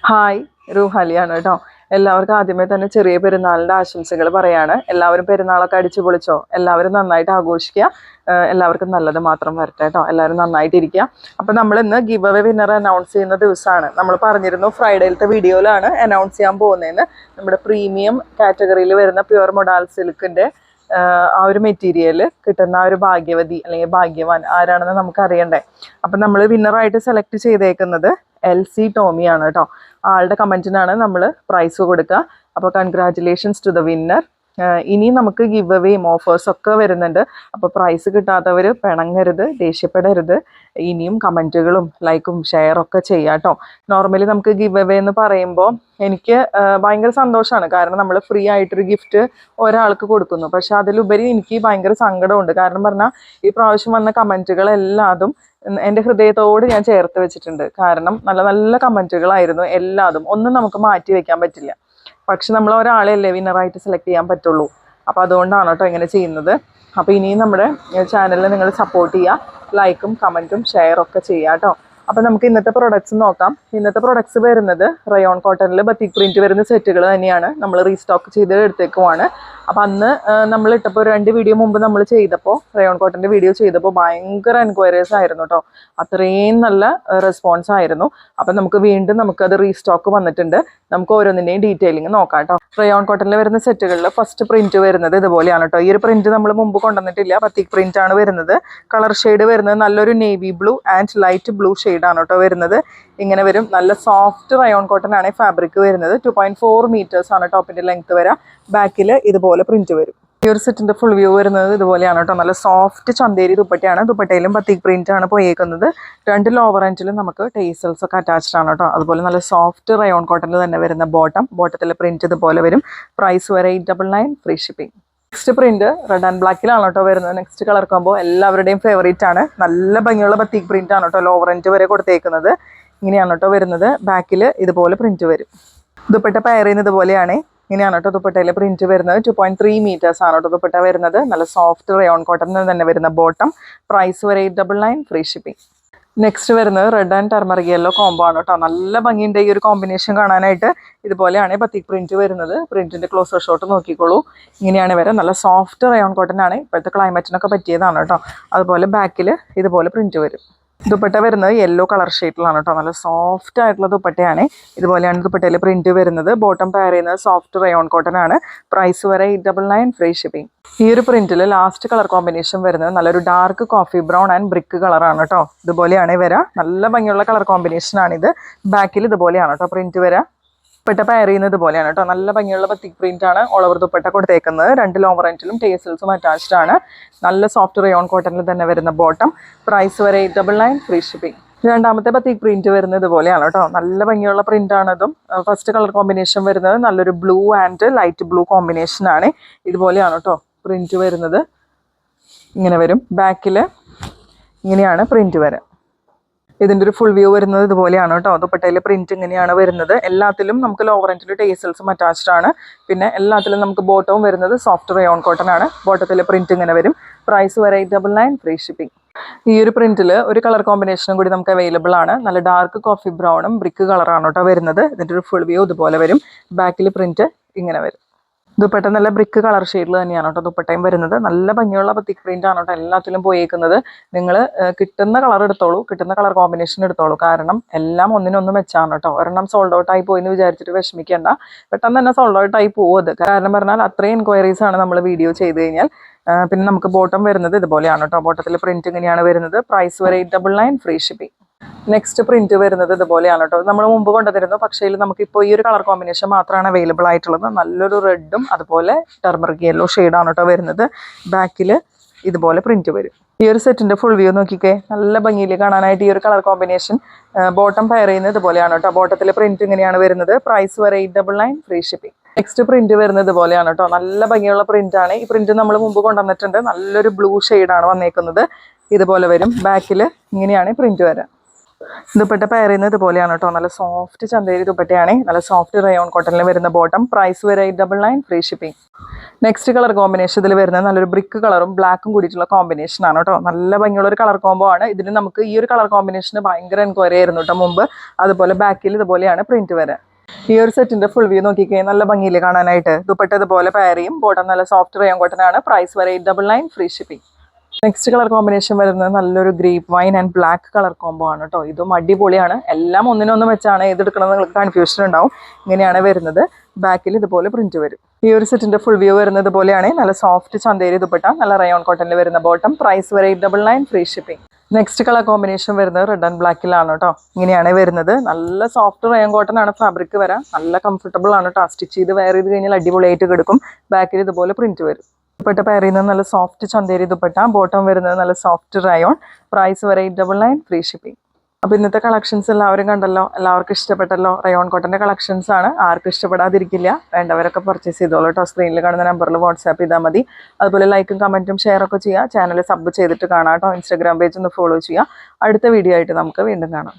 Hi റൂഹാലിയാണ് കേട്ടോ. എല്ലാവർക്കും ആദ്യമേ തന്നെ ചെറിയ പെരുന്നാളിൻ്റെ ആശംസകൾ പറയാണ്. എല്ലാവരും പെരുന്നാളൊക്കെ അടിച്ചു പൊളിച്ചോ? എല്ലാവരും നന്നായിട്ട് ആഘോഷിക്കുക. എല്ലാവർക്കും നല്ലത് മാത്രം വരട്ടെ കേട്ടോ. എല്ലാവരും നന്നായിട്ടിരിക്കുക. അപ്പോൾ നമ്മൾ ഇന്ന് ഗിവ് അവേ വിന്നർ അനൗൺസ് ചെയ്യുന്ന ദിവസമാണ്. നമ്മൾ പറഞ്ഞിരുന്നു ഫ്രൈഡേയിലത്തെ വീഡിയോയിലാണ് അനൗൺസ് ചെയ്യാൻ പോകുന്നതെന്ന്. നമ്മുടെ പ്രീമിയം കാറ്റഗറിയിൽ വരുന്ന പ്യുവർ മൊഡാൽ സിൽക്കിൻ്റെ ആ ഒരു മെറ്റീരിയൽ കിട്ടുന്ന ആ ഒരു ഭാഗ്യവതി അല്ലെങ്കിൽ ഭാഗ്യവാൻ ആരാണെന്ന് നമുക്ക് അറിയണ്ടേ. അപ്പം നമ്മൾ വിന്നറായിട്ട് സെലക്ട് ചെയ്തേക്കുന്നത് LC ടോമിയാണ് കേട്ടോ. ആളുടെ കമൻറ്റിനാണ് നമ്മൾ പ്രൈസ് കൊടുക്കുക. അപ്പോൾ കൺഗ്രാറ്റുലേഷൻസ് ടു ദ വിന്നർ. ഇനി നമുക്ക് ഗിവ് അവേയും ഓഫേഴ്സൊക്കെ വരുന്നുണ്ട്. അപ്പോൾ പ്രൈസ് കിട്ടാത്തവർ പിണങ്ങരുത്, ദേഷ്യപ്പെടരുത്. ഇനിയും കമൻറ്റുകളും ലൈക്കും ഷെയറൊക്കെ ചെയ്യാം കേട്ടോ. നോർമലി നമുക്ക് ഗിവ് അവേ എന്ന് പറയുമ്പോൾ എനിക്ക് ഭയങ്കര സന്തോഷമാണ്. കാരണം നമ്മൾ ഫ്രീ ആയിട്ടൊരു ഗിഫ്റ്റ് ഒരാൾക്ക് കൊടുക്കുന്നു. പക്ഷെ അതിലുപരി എനിക്ക് ഭയങ്കര സങ്കടമുണ്ട്. കാരണം പറഞ്ഞാൽ ഈ പ്രാവശ്യം വന്ന കമൻറ്റുകളെല്ലാതും എൻ്റെ ഹൃദയത്തോട് ഞാൻ ചേർത്ത് വെച്ചിട്ടുണ്ട്. കാരണം നല്ല നല്ല കമൻറ്റുകളായിരുന്നു എല്ലാതും. ഒന്നും നമുക്ക് മാറ്റി വെക്കാൻ പറ്റില്ല. പക്ഷെ നമ്മൾ ഒരാളെയല്ലേ വിന്നറായിട്ട് സെലക്ട് ചെയ്യാൻ പറ്റുള്ളൂ. അപ്പോൾ അതുകൊണ്ടാണ് കേട്ടോ ഇങ്ങനെ ചെയ്യുന്നത്. അപ്പോൾ ഇനിയും നമ്മുടെ ചാനലിൽ നിങ്ങൾ സപ്പോർട്ട് ചെയ്യുക, ലൈക്കും കമൻറ്റും ഷെയറൊക്കെ ചെയ്യുക കേട്ടോ. അപ്പോൾ നമുക്ക് ഇന്നത്തെ പ്രൊഡക്ട്സ് നോക്കാം. ഇന്നത്തെ പ്രൊഡക്ട്സ് വരുന്നത് റയോൺ കോട്ടണിൽ ബത്തിക് പ്രിൻറ്റ് വരുന്ന സെറ്റുകൾ തന്നെയാണ്. നമ്മൾ റീസ്റ്റോക്ക് ചെയ്ത് എടുത്തേക്കുവാണ്. അപ്പോൾ അന്ന് നമ്മൾ ഇട്ടപ്പോൾ 2 വീഡിയോ മുമ്പ് നമ്മൾ ചെയ്തപ്പോൾ റയോൺ കോട്ടൻ്റെ വീഡിയോ ചെയ്തപ്പോൾ ഭയങ്കര എൻക്വയറീസ് ആയിരുന്നു കേട്ടോ. അത്രയും നല്ല റെസ്പോൺസ് ആയിരുന്നു. അപ്പം നമുക്കത് റീസ്റ്റോക്ക് വന്നിട്ടുണ്ട്. നമുക്ക് ഓരോന്നിൻ്റെയും ഡീറ്റെയിലിംഗ് നോക്കാം കേട്ടോ. റയോൺ കോട്ടണിൽ വരുന്ന സെറ്റുകളിൽ ഫസ്റ്റ് പ്രിൻറ്റ് വരുന്നത് ഇതുപോലെയാണ് കേട്ടോ. ഈ ഒരു പ്രിൻറ്റ് നമ്മൾ മുമ്പ് കൊണ്ടുവന്നിട്ടില്ല. ബത്തിക് പ്രിൻ്റ് ആണ് വരുന്നത്. കളർ ഷെയ്ഡ് വരുന്നത് നല്ലൊരു navy blue and light blue ഷെയ്ഡാണ് കേട്ടോ വരുന്നത്. ഇങ്ങനെ വരും. നല്ല സോഫ്റ്റ് റയോൺ കോട്ടൺ ആണ് ഫാബ്രിക് വരുന്നത്. 2.4 മീറ്റേഴ്സ് ആണ് ടോപ്പിൻ്റെ ലെങ്ത് വരാം. ബാക്കിൽ ഇതുപോലെ പ്രിന്റ് വരും. ഈ ഒരു സെറ്റിന്റെ ഫുൾ വ്യൂ വരുന്നത് ഇതുപോലെയാണ് കേട്ടോ. നല്ല സോഫ്റ്റ് ചന്തേരി ദുപ്പട്ടയാണ്. ദുപ്പട്ടയിലും ബത്തിക് പ്രിന്റ് ആണ് പോയേക്കുന്നത്. 2 ലോവർ എൻഡിലും നമുക്ക് ടേസൽസ് ഒക്കെ അറ്റാച്ച്ഡ് ആണ് കേട്ടോ. അതുപോലെ നല്ല സോഫ്റ്റ് റയോൺ കോട്ടണിൽ തന്നെ വരുന്ന ബോട്ടത്തിലെ പ്രിന്റ് ഇതുപോലെ വരും. പ്രൈസ് വരെ 899, free shipping. Next print red and ബ്ലാക്കിലാണ് കേട്ടോ വരുന്നത്. നെക്സ്റ്റ് കളർ കോമ്പോ എല്ലാവരുടെയും ഫേവറേറ്റ് ആണ്. നല്ല ഭംഗിയുള്ള ബത്തിക് പ്രിന്റ് ആണ് കേട്ടോ. ലോവർ എൻഡ് വരെ കൊടുത്തേക്കുന്നത്. ഇങ്ങനെയാണ് കേട്ടോ വരുന്നത്. ബാക്കിൽ ഇതുപോലെ പ്രിന്റ് വരും. ദുപ്പട്ട പെയർ ചെയ്യുന്നത് ഇതുപോലെയാണ്. ഇങ്ങനെയാണ് കേട്ടോ ദുപ്പട്ടയിലെ പ്രിന്റ് വരുന്നത്. 2.3 മീറ്റേഴ്സ് ആണ് കേട്ടോ ദുപ്പട്ട വരുന്നത്. നല്ല സോഫ്റ്റ് റയോൺ കോട്ടണിൽ തന്നെ വരുന്ന ബോട്ടം. പ്രൈസ് വരെ 899, ഫ്രീ ഷിപ്പിംഗ്. നെക്സ്റ്റ് വരുന്നത് red and turmeric yellow combo ആണ് കേട്ടോ. നല്ല ഭംഗിയുണ്ട് ഈ ഒരു കോമ്പിനേഷൻ കാണാനായിട്ട്. ഇതുപോലെയാണ് ബത്തിക് പ്രിന്റ് വരുന്നത്. പ്രിന്റിന്റെ ക്ലോസർ ഷോട്ട് നോക്കിക്കോളൂ. ഇങ്ങനെയാണ് വരെ. നല്ല സോഫ്റ്റ് റയോൺ കോട്ടൺ ആണ്. ഇപ്പോഴത്തെ ക്ലൈമറ്റിനൊക്കെ പറ്റിയതാണ് കേട്ടോ. അതുപോലെ ബാക്കിൽ ഇതുപോലെ പ്രിന്റ് വരും. ദുപ്പട്ട വരുന്നത് യെല്ലോ കളർ ഷെയ്ഡിലാണ് കേട്ടോ. നല്ല സോഫ്റ്റ് ആയിട്ടുള്ള ദുപ്പട്ടയാണ്. ഇതുപോലെയാണ് ദുപ്പട്ടയിൽ പ്രിന്റ് വരുന്നത്. ബോട്ടം പെയർ ചെയ്യുന്നത് സോഫ്റ്റ് റയോൺ കോട്ടൺ ആണ്. പ്രൈസ് വരെ 899, ഫ്രീ ഷിപ്പിംഗ്. ഈ ഒരു പ്രിന്റിൽ ലാസ്റ്റ് കളർ കോമ്പിനേഷൻ വരുന്നത് നല്ലൊരു dark coffee brown and brick കളറാണ് കേട്ടോ. ഇതുപോലെയാണ് വരിക. നല്ല ഭംഗിയുള്ള കളർ കോമ്പിനേഷൻ ആണിത്. ബാക്കിൽ ഇതുപോലെയാണ് കേട്ടോ പ്രിന്റ് വരിക. ദുപ്പട്ട പെയർ ചെയ്യുന്നത് ഇതുപോലെയാണ് കേട്ടോ. നല്ല ഭംഗിയുള്ള ബത്തിക് പ്രിന്റ് ആണ് ഓൾ ഓവർ ദുപ്പട്ട കൊടുത്തേക്കുന്നത്. 2 ലോവർ എൻഡിലും ടേസൽസും അറ്റാച്ച്ഡ് ആണ്. നല്ല സോഫ്റ്റ് റയോൺ കോട്ടണിൽ തന്നെ വരുന്ന ബോട്ടം. പ്രൈസ് വരെ 899, ഫ്രീ ഷിപ്പിംഗ്. രണ്ടാമത്തെ ബത്തിക് പ്രിന്റ് വരുന്നത് ഇതുപോലെയാണ് കേട്ടോ. നല്ല ഭംഗിയുള്ള പ്രിന്റ് ആണതും. ഫസ്റ്റ് കളർ കോമ്പിനേഷൻ വരുന്നത് നല്ലൊരു blue and light blue combination ആണ്. ഇതുപോലെയാണ് കേട്ടോ പ്രിന്റ് വരുന്നത്. ഇങ്ങനെ വരും. ബാക്കിൽ ഇങ്ങനെയാണ് പ്രിന്റ് വരാം. ഇതിൻ്റെ ഒരു ഫുൾ വ്യൂ വരുന്നത് ഇതുപോലെയാണ് കേട്ടോ. ദുപ്പട്ടയിലെ പ്രിന്റ് ഇങ്ങനെയാണ് വരുന്നത്. എല്ലാത്തിലും നമുക്ക് ലോവർ എൻഡിൽ ടേസൽസും അറ്റാച്ച്ഡ് ആണ്. പിന്നെ എല്ലാത്തിലും നമുക്ക് ബോട്ടവും വരുന്നത് സോഫ്റ്റ് റയോൺ കോട്ടൺ ആണ്. ബോട്ടത്തിലെ പ്രിന്റ് ഇങ്ങനെ വരും. പ്രൈസ് വരെ 899, ഫ്രീ ഷിപ്പിംഗ്. ഈ ഒരു പ്രിന്റിൽ ഒരു കളർ കോമ്പിനേഷനും കൂടി നമുക്ക് അവൈലബിൾ ആണ്. നല്ല ഡാർക്ക് കോഫി ബ്രൗണും ബ്രിക്ക് കളറാണ് കേട്ടോ വരുന്നത്. ഇതിൻ്റെ ഒരു ഫുൾ വ്യൂ ഇതുപോലെ വരും. ബാക്കിൽ പ്രിന്റ് ഇങ്ങനെ വരും. ദുപ്പട്ട നല്ല ബ്രിക്ക് കളർ ഷെയ്ഡിൽ തന്നെയാണ് കേട്ടോ ദുപ്പട്ടയും വരുന്നത്. നല്ല ഭംഗിയുള്ള ബത്തിക് പ്രിന്റ് ആണ് കേട്ടോ എല്ലാത്തിലും പോയേക്കുന്നത്. നിങ്ങൾ കിട്ടുന്ന കളർ എടുത്തോളൂ, കിട്ടുന്ന കളർ കോമ്പിനേഷൻ എടുത്തോളൂ. കാരണം എല്ലാം ഒന്നിനൊന്ന് മെച്ചാണ് കേട്ടോ. ഒരെണ്ണം സോൾഡ് ഔട്ട് ആയി പോയി എന്ന് വിചാരിച്ചിട്ട് വിഷമിക്കേണ്ട. പെട്ടെന്ന് തന്നെ സോൾഡ് ഔട്ട് ആയി പോകുന്നത്. കാരണം പറഞ്ഞാൽ അത്രയും എൻക്വയറീസ് ആണ് നമ്മൾ വീഡിയോ ചെയ്ത് കഴിഞ്ഞാൽ. പിന്നെ നമുക്ക് ബോട്ടം വരുന്നത് ഇതുപോലെയാണ് കേട്ടോ. ബോട്ടത്തിൽ പ്രിന്റ് ഇങ്ങനെയാണ് വരുന്നത്. പ്രൈസ് വരെ 899, ഫ്രീ ഷിപ്പിംഗ്. നെക്സ്റ്റ് പ്രിന്റ് വരുന്നത് ഇതുപോലെയാണ് കേട്ടോ. നമ്മൾ മുമ്പ് കൊണ്ടുവന്നിരുന്നു. പക്ഷേ നമുക്കിപ്പോൾ ഈ ഒരു കളർ കോമ്പിനേഷൻ മാത്രമാണ് അവൈലബിൾ ആയിട്ടുള്ളത്. നല്ലൊരു റെഡും അതുപോലെ ടർമറിക് യെല്ലോ ഷെയ്ഡാണ് കേട്ടോ വരുന്നത്. ബാക്കിൽ ഇതുപോലെ പ്രിന്റ് വരും. ഈ ഒരു സെറ്റിന്റെ ഫുൾ വ്യൂ നോക്കിക്കേ. നല്ല ഭംഗിയിൽ കാണാനായിട്ട് ഈ ഒരു കളർ കോമ്പിനേഷൻ. ബോട്ടം പെയർ ചെയ്യുന്നത് ഇതുപോലെയാണ് കേട്ടോ. ബോട്ടത്തിലെ പ്രിന്റ് ഇങ്ങനെയാണ് വരുന്നത്. പ്രൈസ് വരെ 899, ഫ്രീ ഷിപ്പിംഗ്. നെക്സ്റ്റ് പ്രിന്റ് വരുന്നത് ഇതുപോലെയാണ് കേട്ടോ. നല്ല ഭംഗിയുള്ള പ്രിന്റ് ആണ്. ഈ പ്രിന്റ് നമ്മൾ മുമ്പ് കൊണ്ടുവന്നിട്ടുണ്ട്. നല്ലൊരു ബ്ലൂ ഷെയ്ഡാണ് വന്നേക്കുന്നത്. ഇതുപോലെ വരും. ബാക്കിൽ ഇങ്ങനെയാണ് പ്രിന്റ് വരാം. ദുപ്പട്ട പെയർ ചെയ്യുന്നത് ഇതുപോലെയാണ് കേട്ടോ. നല്ല സോഫ്റ്റ് ചന്തേരി ദുപ്പട്ടയാണ്. നല്ല സോഫ്റ്റ് റയോൺ കോട്ടണിൽ വരുന്ന ബോട്ടം. പ്രൈസ് വരെ 899, free shipping. Next colour combination ഇതിൽ വരുന്നത് നല്ലൊരു ബ്രിക്ക് കളറും ബ്ലാക്കും കൂടിയിട്ടുള്ള കോമ്പിനേഷൻ ആണ് കേട്ടോ. നല്ല ഭംഗിയുള്ള ഒരു കളർ കോംബോ ആണ്. ഇതിന് നമുക്ക് ഈ ഒരു കളർ കോമ്പിനേഷന് ഭയങ്കര എൻക്വയറി ആയിരുന്നു കേട്ടോ മുമ്പ്. അതുപോലെ ബാക്കിൽ ഇതുപോലെയാണ് പ്രിന്റ് വരെ. ഈ ഒരു സെറ്റിന്റെ ഫുൾ വ്യൂ നോക്കിക്കഴിഞ്ഞാൽ നല്ല ഭംഗിയിൽ കാണാനായിട്ട്. ദുപ്പട്ട ഇതുപോലെ പെയർ ചെയ്യും. ബോട്ടം നല്ല സോഫ്റ്റ് റയോൺ കോട്ടൺ ആണ്. പ്രൈസ് വരെ 899, free shipping. Next colour combination വരുന്നത് നല്ലൊരു grape wine and black colour combo ആണ് കേട്ടോ. ഇതും അടിപൊളിയാണ്. എല്ലാം ഒന്നിനൊന്നും വെച്ചാണ് ഏതെടുക്കണം നിങ്ങൾക്ക് കൺഫ്യൂഷൻ ഉണ്ടാവും. ഇങ്ങനെയാണ് വരുന്നത്. ബാക്കിൽ ഇതുപോലെ പ്രിന്റ് വരും. ഈ ഒരു സെറ്റിന്റെ ഫുൾ വ്യൂ വരുന്നത് പോലെയാണ്. നല്ല സോഫ്റ്റ് ചന്തേരി ദുപ്പട്ട, നല്ല റയോൺ കോട്ടണിൽ വരുന്ന ബോട്ടം. പ്രൈസ് വരെ 899, free shipping. Next colour combination വരുന്നത് റെഡ് ആൻഡ് ബ്ലാക്കിലാണ് കേട്ടോ. ഇങ്ങനെയാണ് വരുന്നത്. നല്ല സോഫ്റ്റ് റയോൺ കോട്ടൺ ആണ് ഫാബ്രിക് വരാം. നല്ല കംഫർട്ടബിൾ ആണ് കേട്ടോ. സ്റ്റിച്ച് ചെയ്ത് വെയർ ചെയ്ത് കഴിഞ്ഞാൽ അടിപൊളിയായിട്ട് കിടക്കും. ബാക്കിൽ ഇതുപോലെ പ്രിന്റ് വരും. ദുപ്പട്ട പെയർ ചെയ്യുന്നത് നല്ല സോഫ്റ്റ് ചന്തേരി ദുപ്പട്ട, ബോട്ടം വരുന്നത് നല്ല സോഫ്റ്റ് റയോൺ. പ്രൈസ് വരെ 899, ഫ്രീ ഷിപ്പിംഗ്. അപ്പോൾ ഇന്നത്തെ കളക്ഷൻസ് എല്ലാവരും കണ്ടല്ലോ. എല്ലാവർക്കും ഇഷ്ടപ്പെട്ടല്ലോ. റയോൺ കോട്ടൻ്റെ കളക്ഷൻസ് ആണ്. ആർക്കും ഇഷ്ടപ്പെടാതിരിക്കില്ല. വേണ്ടവരൊക്കെ പർച്ചേസ് ചെയ്തോളൂ കേട്ടോ. സ്ക്രീനിൽ കാണുന്ന നമ്പറിൽ വാട്സാപ്പ് ചെയ്താൽ മതി. അതുപോലെ ലൈക്കും കമൻറ്റും ഷെയറൊക്കെ ചെയ്യുക. ചാനൽ സബ് ചെയ്തിട്ട് കാണാം കേട്ടോ. ഇൻസ്റ്റാഗ്രാം പേജ് ഒന്ന് ഫോളോ ചെയ്യുക. അടുത്ത വീഡിയോ ആയിട്ട് നമുക്ക് വീണ്ടും കാണാം.